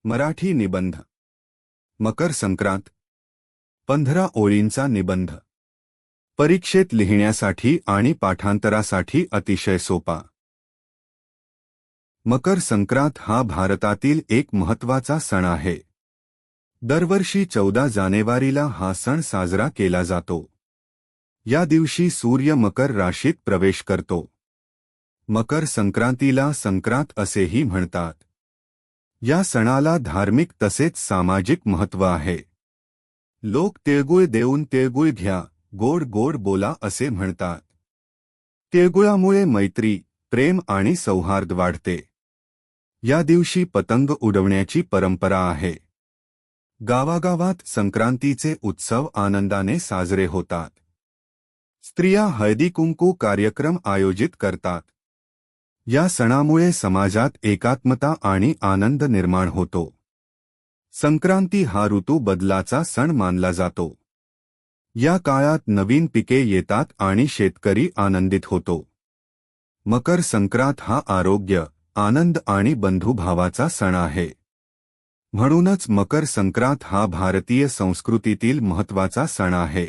मराठी निबंध मकर संक्रांत 15 ओळींचा निबंध परीक्षेत लिहिण्यासाठी आणि पाठांतरासाठी अतिशय सोपा। मकर संक्रांत हा भारतातील एक महत्त्वाचा सण आहे। दरवर्षी 14 जानेवारीला हा सण साजरा केला जातो। या दिवशी सूर्य मकर राशीत प्रवेश करतो। मकर संक्रांतीला संक्रांत असेही म्हणतात। या सणाला धार्मिक तसेच सामाजिक महत्त्व आहे। लोक तिळगुळ देऊन तिळगुळ घ्या, गोड गोड बोला असे म्हणतात। तिळगुळामुळे मैत्री, प्रेम आणि सौहार्द वाढते। या दिवशी पतंग उडवण्याची परंपरा आहे। गावागावात संक्रांतीचे उत्सव आनंदाने साजरे होतात। स्त्रिया हळदी-कुंकू कार्यक्रम आयोजित करतात। या सणामुळे समाजात एकात्मता आणि आनंद निर्माण होतो। संक्रांती हा ऋतू बदलाचा सण मानला जातो। या काळात नवीन पिके येतात आणि शेतकरी आनंदित होतो। मकर संक्रांत हा आरोग्य, आनंद आणि बंधुभावाचा सण आहे। म्हणूनच मकर संक्रांत हा भारतीय संस्कृतीतील महत्त्वाचा सण आहे।